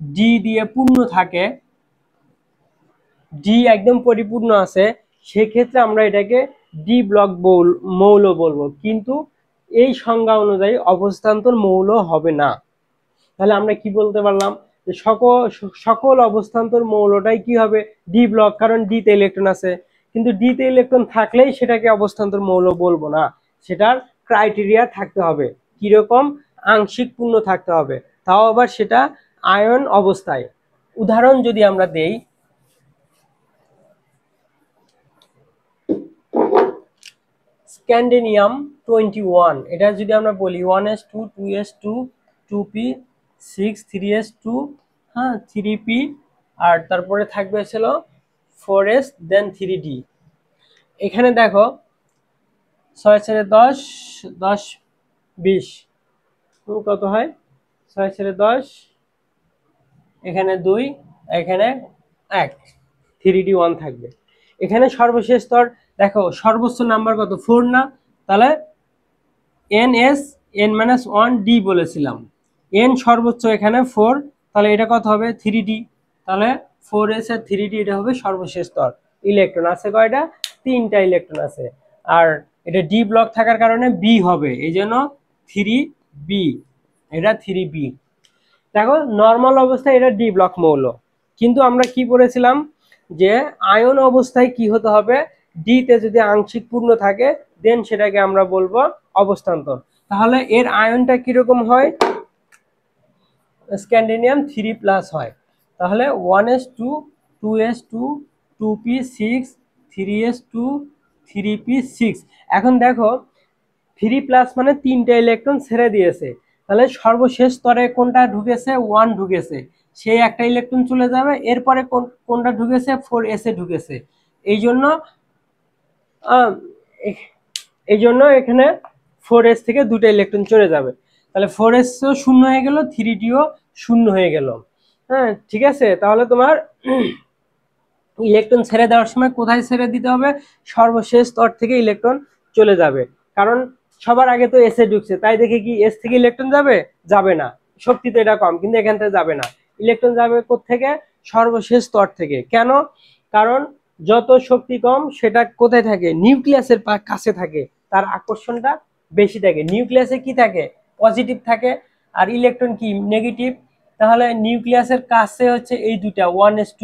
ডি দিয়ে পূর্ণ থাকে, ডি একদম পরিপূর্ণ আছে, সেক্ষেত্রে আমরা এটাকে ডি ব্লক মৌল বলবো, কিন্তু এই সংজ্ঞা অনুযায়ী অবস্থান্তর মৌল হবে না। তাহলে আমরা কি বলতে পারলাম, যে সকল অবস্থান্তর মৌলটাই কি হবে, ডি ব্লক, কারণ ডি তে ইলেকট্রন আছে। কিন্তু ডি তে ইলেকট্রন থাকলেই সেটাকে অবস্থান্তর মৌল বলবো না, সেটার ক্রাইটেরিয়া থাকতে হবে, কিরকম, আংশিক পূর্ণ থাকতে হবে, তাও আবার সেটা আয়ন অবস্থায়। উদাহরণ যদি আমরা দেই, স্ক্যান্ডিনিয়াম 21, এটা যদি আমরা বলি 1s2 2s2 2p6 3s2, হ্যাঁ 3p, আর তারপরে থাকবে ছিল 4s দেন 3d। এখানে দেখো 6 ছেড়ে 10 10 20 কত হয়, 6 ছেড়ে 10, এখানে 2, এখানে 1, 3d 1 থাকবে। এখানে সর্বশেষ স্তর দেখো সর্বোচ্চ নাম্বার কত, 4 না? তাহলে N-1D বলেছিলাম, n সর্বোচ্চ এখানে 4, তাহলে এটা কত হবে, 3d। তাহলে 4s আর 3d এটা হবে সর্বশেষ স্তর। ইলেকট্রন আছে কয়টা, 3টা ইলেকট্রন আছে, আর এটা ডি ব্লক থাকার কারণে বি হবে, এই জন্য 3 বি, এটা 3B। দেখো নর্মাল অবস্থায় এটা ডি ব্লক মৌল, কিন্তু আমরা কি বলেছিলাম যে আয়ন অবস্থায় কি হতে হবে, ডি তে যদি আংশিক পূর্ণ থাকে দেন সেটাকে আমরা বলবো অবস্থান্তর। তাহলে এর আয়নটা কিরকম হয়, স্ক্যান্ডিনিয়াম 3+ হয়। তাহলে 1s2 2s2 2p6 3s2 3p6। এখন দেখো 3+ মানে 3টা ইলেকট্রন ছেড়ে দিয়েছে, তাহলে সর্বশেষ স্তরে কোনটা ঢুকেছে, 1 ঢুকেছে, সেই একটা ইলেকট্রন চলে যাবে। এরপরে কোনটা ঢুকেছে, 4s এ ঢুকেছে। এই জন্য এখানে 4s থেকে 2টা ইলেকট্রন চলে যাবে, তাহলে 4s ও শূন্য হয়ে গেল, 3dও শূন্য হয়ে গেল। হ্যাঁ ঠিক আছে, তাহলে তোমার ইলেকট্রন ছেড়ে দেওয়ার সময় কোথায় ছেড়ে দিতে হবে, সর্বশেষ স্তর থেকে ইলেকট্রন চলে যাবে। কারণ সবার আগে তো এস এ ঢুকছে, তাই দেখে কি এস থেকে ইলেকট্রন যাবে, যাবে না। শক্তি তো এটা কম, কিন্তু এখান থেকে যাবে না। ইলেকট্রন যাবে কোত্থেকে, সর্বশেষ স্তর থেকে। কেন, কারণ যত শক্তি কম সেটা কোথায় থাকে, নিউক্লিয়াসের কাছে থাকে, তার আকর্ষণটা বেশি থাকে। নিউক্লিয়াসে কি থাকে, পজিটিভ থাকে, আর ইলেকট্রন কি নেগেটিভ। তাহলে নিউক্লিয়াসের কাছে হচ্ছে এই দুটা 1s2,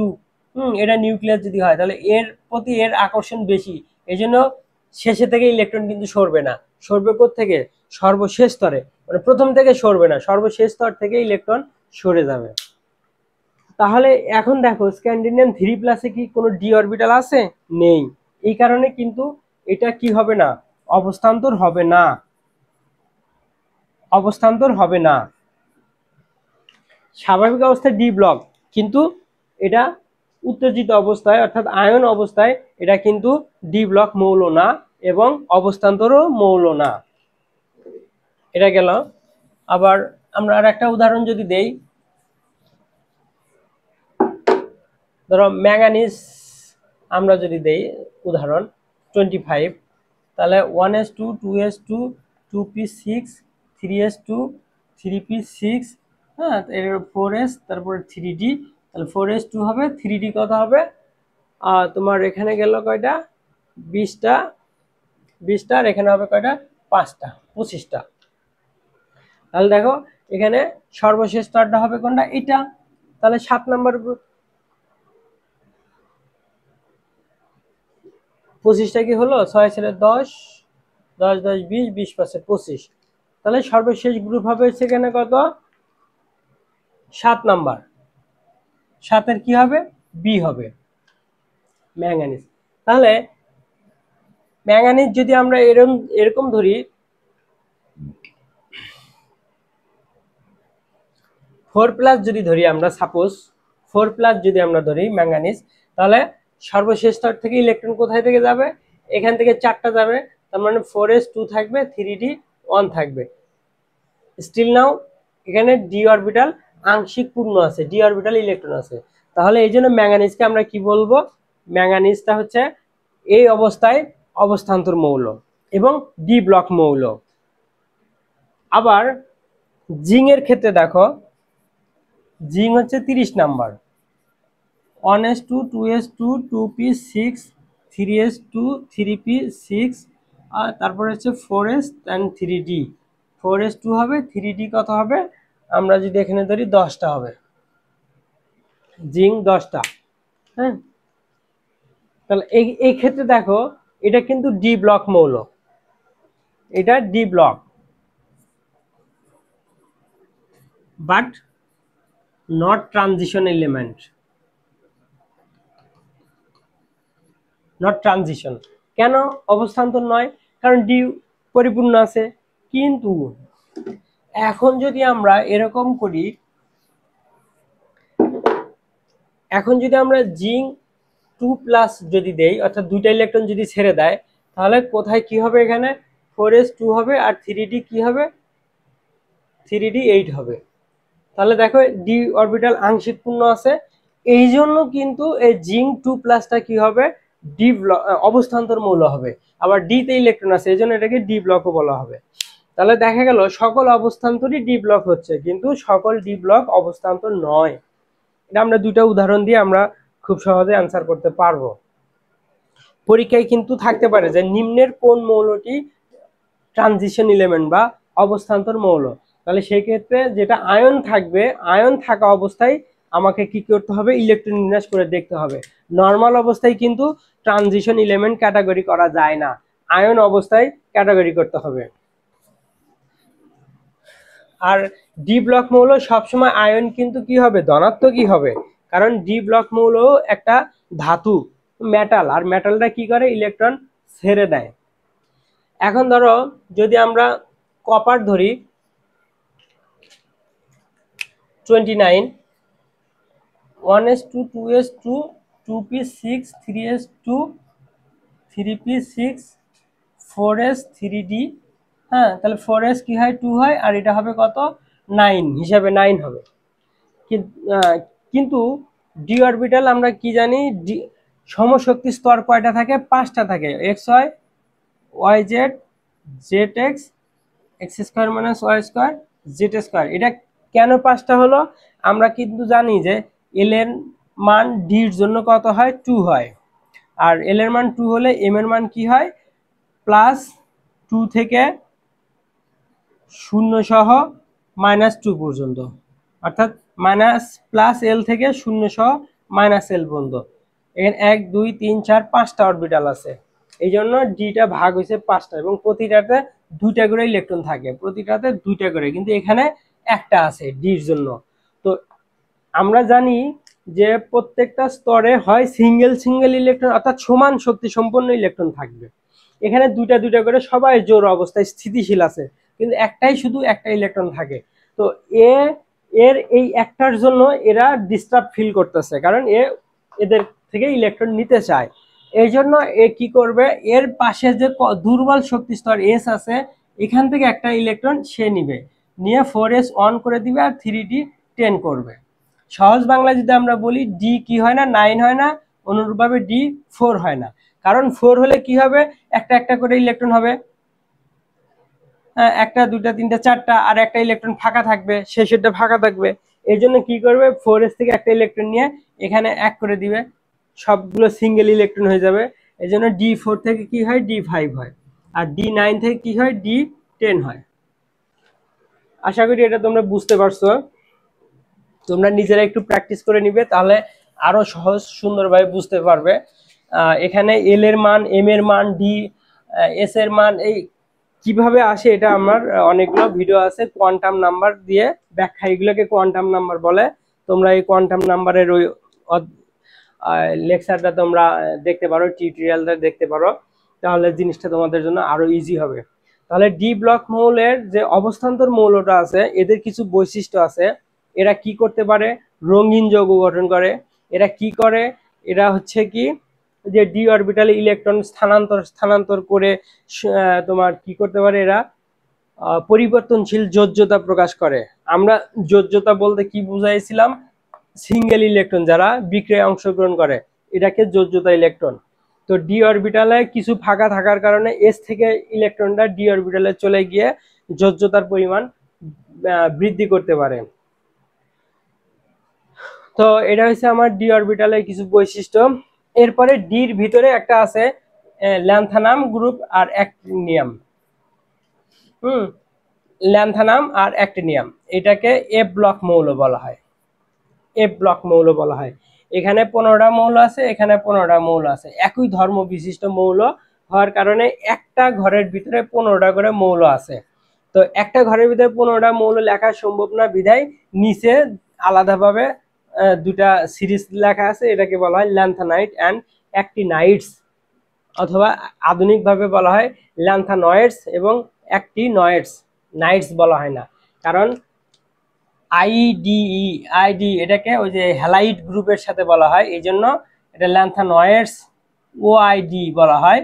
এটা নিউক্লিয়াস যদি হয় তাহলে এর প্রতি এর আকর্ষণ বেশি। এই জন্য শেষে থেকে ইলেকট্রন কিন্তু সরবে না, সরবে থেকে সর্বশেষ স্তরে, মানে প্রথম থেকে সরবে না, সর্বশেষ স্তর থেকে ইলেকট্রন সরে যাবে। তাহলে এখন দেখো স্ক্যান্ডিনিয়াম 3+ কি কোনো ডি অরবিটাল আছে, নেই। এই কারণে কিন্তু এটা কি হবে না, অবস্থান্তর হবে না, অবস্থান্তর হবে না। স্বাভাবিক অবস্থায় ডি ব্লক, কিন্তু এটা উত্তেজিত অবস্থায় অর্থাৎ আয়ন অবস্থায় এটা কিন্তু ডি ব্লক মৌল না এবং অবস্থান্তরও মৌল না। এটা গেল। আবার আমরা আর একটা উদাহরণ যদি দেই, ধরো ম্যাঙ্গানিজ আমরা যদি দেই উদাহরণ 25, তাহলে 1s2 2s2 2p6 3s2 3p6, হ্যাঁ এর 4s, তারপরে 3d, তাহলে 4s2 হবে, 3d কত হবে, তোমার এখানে গেল কয়টা, 20টা, 20টা, আর এখানে হবে কয়টা, 5টা, 25টা। তাহলে দেখো এখানে সর্বশেষ স্তরটা হবে কোনটা, এটা। তাহলে 7 নম্বর 25টা কি হলো, 6 ছেড়ে 10, 10 10 20, 20 5 25। তাহলে সর্বশেষ গ্রুপ হবে সেখানে কত, 7 নাম্বার। 7-এর কি হবে, বি হবে, ম্যাঙ্গানিজ। তাহলে ম্যাঙ্গানিজ যদি আমরা এরকম ধরি, 4+ যদি ধরি আমরা, সাপোজ 4+ যদি আমরা ধরি ম্যাঙ্গানিজ, তাহলে সর্বশেষ স্তর থেকে ইলেকট্রন কোথায় থেকে যাবে, এখান থেকে 4টা যাবে, তার মানে 4s2 থাকবে, 3d 1 থাকবে। স্টিল নাও এখানে ডি অরবিটাল আংশিক পূর্ণ আছে, ডি অরবিটাল ইলেকট্রন আছে। তাহলে এই জন্য ম্যাঙ্গানিজকে আমরা কি বলবো, ম্যাঙ্গানিজটা হচ্ছে এই অবস্থায় অবস্থান্তর মৌল এবং ডি ব্লক মৌল। আবার জিং এর ক্ষেত্রে দেখো, জিং হচ্ছে 30 number, 1s2 2s2 2p6 3s2 3p6, আর তারপরে হচ্ছে 4s and 3d, 4s2 হবে, 3d কত হবে, আমরা যদি এখানে ধরি 10টা হবে, জিঙ্ক 10টা। হ্যাঁ, তাহলে এই ক্ষেত্রে দেখো এটা কিন্তু ডি ব্লক মৌল, এটা D block, but not transition element, not transition. কেন অবস্থান্তর নয়, কারণ ডি পরিপূর্ণ আছে। কিন্তু এখন যদি আমরা এরকম করি, এখন যদি আমরা জিঙ্ক 2+ যদি দেই, অর্থাৎ 2টা ইলেকট্রন যদি ছেড়ে দেয়, তাহলে কোথায় কি হবে, এখানে 4s2 হবে, আর 3d কি হবে, 3d 8 হবে। তাহলে দেখো ডি অরবিটাল আংশিক পূর্ণ আছে, এই জন্য কিন্তু এই জিঙ্ক 2+টা কি হবে, ডি ব্লক অবস্থান্তর মৌল হবে। আবার ডি তে ইলেকট্রন আছে, এই জন্য এটাকে ডি ব্লকও বলা হবে। তাহলে দেখা গেল সকল অবস্থান্তরই ডি ব্লক হচ্ছে, কিন্তু সকল ডি ব্লক অবস্থান্তর নয়। এটা আমরা 2টা উদাহরণ দিয়ে আমরা খুব সহজে আনসার করতে পারবো। পরীক্ষায় কিন্তু থাকতে পারে যে নিম্নের কোন মৌলটি ট্রানজিশন এলিমেন্ট বা অবস্থান্তর মৌল। তাহলে সেই ক্ষেত্রে যেটা আয়ন থাকবে, আয়ন থাকা অবস্থায় আমাকে কি করতে হবে, ইলেকট্রন বিন্যাস করে দেখতে হবে। নর্মাল অবস্থায় কিন্তু ট্রানজিশন এলিমেন্ট ক্যাটাগরি করা যায় না, আয়ন অবস্থায় ক্যাটাগরি করতে হবে। আর ডি ব্লক মৌল সবসময় আয়ন কিন্তু কি হবে, ধনাত্মকই হবে, কারণ ডি ব্লক মৌল একটা ধাতু, মেটাল, আর মেটালটা কি করে, ইলেকট্রন ছেড়ে দেয়। এখন ধরো যদি আমরা কপার ধরি 29, 1s2 2s2 2p6 3s2 3p6 4s 3d, হ্যাঁ, তাহলে 4s কি হয়, 2 হয়, আর এটা হবে কত, 9 হিসাবে 9 হবে। কিন্তু ডি অরবিটাল আমরা কি জানি, সমশক্তি স্তর কয়টা থাকে, 5টা থাকে, X Y, Y Z, Z X, X square minus Y square, Z square. এটা কেন 5টা হলো, আমরা কিন্তু জানি যে এল এর মান ডির জন্য কত হয়, 2 হয়, আর এল এর মান 2 হলে এম এর মান কি হয়, +2 থেকে 0 সহ -2 পর্যন্ত, অর্থাৎ প্লাস এল থেকে 0 সহ -L পর্যন্ত। এখানে 1 2 3 4 5টা অরবিটাল আছে, এই জন্য ডিটা ভাগ হয়েছে 5টা, এবং প্রতিটাতে 2টা করে ইলেকট্রন থাকে, প্রতিটাতে 2টা করে, কিন্তু এখানে একটা আছে ডির জন্য। তো আমরা জানি যে প্রত্যেকটা স্তরে হয় সিঙ্গেল সিঙ্গেল ইলেকট্রন, অর্থাৎ সমান শক্তি সম্পন্ন ইলেকট্রন থাকবে। এখানে 2টা 2টা করে সবাই জোড় অবস্থায় স্থিতিশীল আছে, কিন্তু একটাই শুধু একটা ইলেকট্রন থাকে। তো এর এই একটার জন্য এরা ডিস্টার্ব ফিল করতেছে, কারণ এদের থেকে ইলেকট্রন নিতে চায়। এই জন্য এ কি করবে, এর পাশে যে দুর্বল শক্তি স্তর এস আছে, এখান থেকে একটা ইলেকট্রন সে নিবে, নিয়ে 4s অন করে দিবে, আর 3d 10 করবে। সহজ বাংলায় যদি আমরা বলি, ডি কি হয় না, 9 হয় না, অনুরূপভাবে ডি 4 হয় না। কারণ 4 হলে কি হবে, একটা একটা করে ইলেকট্রন হবে, একটা দুইটা তিনটা চারটা, আর একটা ইলেকট্রন ফাঁকা থাকবে, শেষেরটা ফাঁকা থাকবে। এই জন্য কি করবে, 4s থেকে একটা ইলেকট্রন নিয়ে এখানে 1 করে দিবে, সবগুলো সিঙ্গেল ইলেকট্রন হয়ে যাবে। এই জন্য D4 থেকে কি হয়, D5 হয়, আর D9 থেকে কি হয়, D10 হয়। আশা করি এটা তোমরা বুঝতে পারছো। তোমরা নিজেরা একটু প্র্যাকটিস করে নিবে, তাহলে আরো সহজ সুন্দরভাবে বুঝতে পারবে। এখানে এল এর মান, এম এর মান, ডি এস এর মান এই কিভাবে আসে, এটা আমার অনেকগুলো ভিডিও আছে কোয়ান্টাম নাম্বার দিয়ে ব্যাখ্যা, এগুলোকে কোয়ান্টাম নাম্বার বলে। তোমরা এই কোয়ান্টাম নাম্বারের ওই লেকচারটা তোমরা দেখতে পারো, টিউটোরিয়ালটা দেখতে পারো, তাহলে জিনিসটা তোমাদের জন্য আরো ইজি হবে। তাহলে ডি ব্লক মৌলের যে অবস্থান্তর মৌলটা আছে, এদের কিছু বৈশিষ্ট্য আছে। এরা কি করতে পারে, রঙিন যৌগ গঠন করে। এরা কি করে, এরা হচ্ছে কি যে ডি অরবিটালে ইলেকট্রন স্থানান্তর করে তোমার কি করতে পারে, এরা পরিবর্তনশীল যোজ্যতা প্রকাশ করে। আমরা যোজ্যতা বলতে কি বুঝাইছিলাম, সিঙ্গেল ইলেকট্রন যারা বিক্রিয়ায় অংশগ্রহণ করে, এটাকে যোজ্যতা ইলেকট্রন। তো ডি অরবিটালে কিছু ফাঁকা থাকার কারণে এস থেকে ইলেকট্রনটা ডি অরবিটালে চলে গিয়ে যোজ্যতার পরিমাণ বৃদ্ধি করতে পারে। তো এটা হচ্ছে আমার ডি অরবিটালের কিছু বৈশিষ্ট্য। এরপরে ডির ভিতরে একটা আছে ল্যান্থানাম গ্রুপ আর অ্যাক্টিনিয়াম। ল্যান্থানাম আর অ্যাক্টিনিয়াম, এটাকে এফ ব্লক মৌল বলা হয়, এফ ব্লক মৌল বলা হয়। এখানে 15টা মৌল আছে, এখানে 15টা মৌল আছে, একই ধর্ম বিশিষ্ট মৌল হওয়ার কারণে একটা ঘরের ভিতরে 15টা করে মৌল আছে। তো একটা ঘরের ভিতরে 15টা মৌল লেখা সম্ভব না, বিধায় নিচে আলাদাভাবে দুটা সিরিজ লেখা আছে, এটাকে বলা হয় ল্যান্থানাইট অ্যান্ড অ্যাক্টিনাইটস, অথবা আধুনিকভাবে বলা হয় ল্যান্থানয়েডস এবং অ্যাক্টিনয়েডস, নাইটস বলা হয় না, কারণ আইডি এটাকে ওই যে হ্যালাইড গ্রুপের সাথে বলা হয়, এই জন্য এটা ল্যান্থানয়েডস ওআইডি বলা হয়,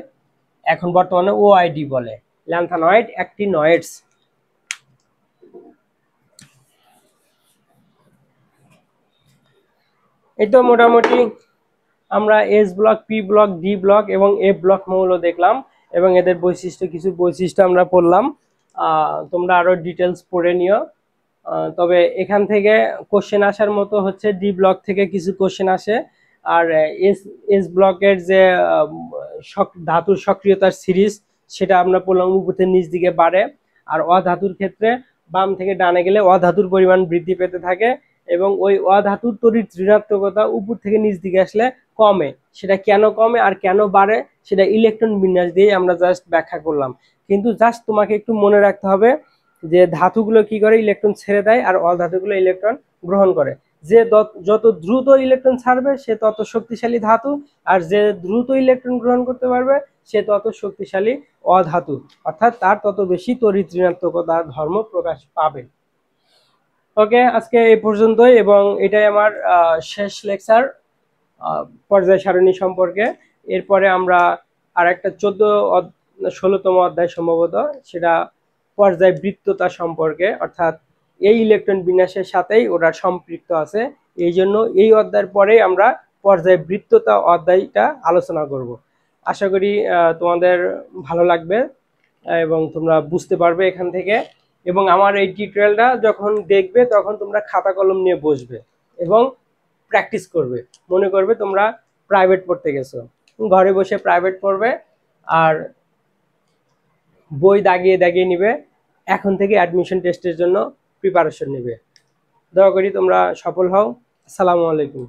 এখন বর্তমানে ওআইডি বলে, ল্যান্থানয়েড অ্যাক্টিনয়েডস। এই তো মোটামুটি আমরা S block, P block, D block এবং এফ ব্লক মৌল দেখলাম, এবং এদের বৈশিষ্ট্য, কিছু বৈশিষ্ট্য আমরা পড়লাম। তোমরা আরো ডিটেলস পড়ে নিও। তবে এখান থেকে কোশ্চেন আসার মতো হচ্ছে ডি ব্লক থেকে কিছু কোশ্চেন আসে, আর এস ব্লকের যে ধাতুর সক্রিয়তার সিরিজ, সেটা আমরা পড়লাম উপর থেকে নিচ দিকে বাড়ে, আর অধাতুর ক্ষেত্রে বাম থেকে ডানে গেলে অধাতুর পরিমাণ বৃদ্ধি পেতে থাকে এবং ওই অধাতুর তড়িৎ ঋণাত্মকতা উপর থেকে নিচ দিকে আসলে কমে। সেটা কেন কমে আর কেন বাড়ে সেটা ইলেকট্রন বিন্যাস দিয়ে আমরা জাস্ট ব্যাখ্যা করলাম। কিন্তু জাস্ট তোমাকে একটু মনে রাখতে হবে যে ধাতুগুলো কি করে, ইলেকট্রন ছেড়ে দেয় আর অধাতুগুলো ইলেকট্রন গ্রহণ করে। যে যত দ্রুত ইলেকট্রন ছাড়বে সে তত শক্তিশালী ধাতু, আর যে দ্রুত ইলেকট্রন গ্রহণ করতে পারবে সে তত শক্তিশালী অধাতু, অর্থাৎ তার তত বেশি তড়িৎ ঋণাত্মকতা ধর্ম প্রকাশ পাবে। ওকে, আজকে এই পর্যন্তই এবং এটাই আমার শেষ লেকচার পর্যায় সারণী সম্পর্কে। এরপরে আমরা আর একটা 16তম অধ্যায় সম্ভবত, সেটা পর্যায় বৃত্ততা সম্পর্কে, অর্থাৎ এই ইলেকট্রন বিন্যাসের সাথেই ওরা সম্পৃক্ত আছে। এই জন্য এই অধ্যায়ের পরেই আমরা পর্যায় বৃত্ততা অধ্যায়টা আলোচনা করব। আশা করি তোমাদের ভালো লাগবে এবং তোমরা বুঝতে পারবে এখান থেকে। এবং আমার এই টিউটোরিয়ালটা যখন দেখবে তখন তোমরা খাতা কলম নিয়ে বসবে এবং প্র্যাকটিস করবে। মনে করবে তোমরা প্রাইভেট পড়তে গেছো, ঘরে বসে প্রাইভেট পড়বে আর বই দাগিয়ে দাগিয়ে নিবে। এখন থেকে অ্যাডমিশন টেস্টের জন্য প্রিপারেশন নেবে। দয়া করি তোমরা সফল হও। আসসালামু আলাইকুম।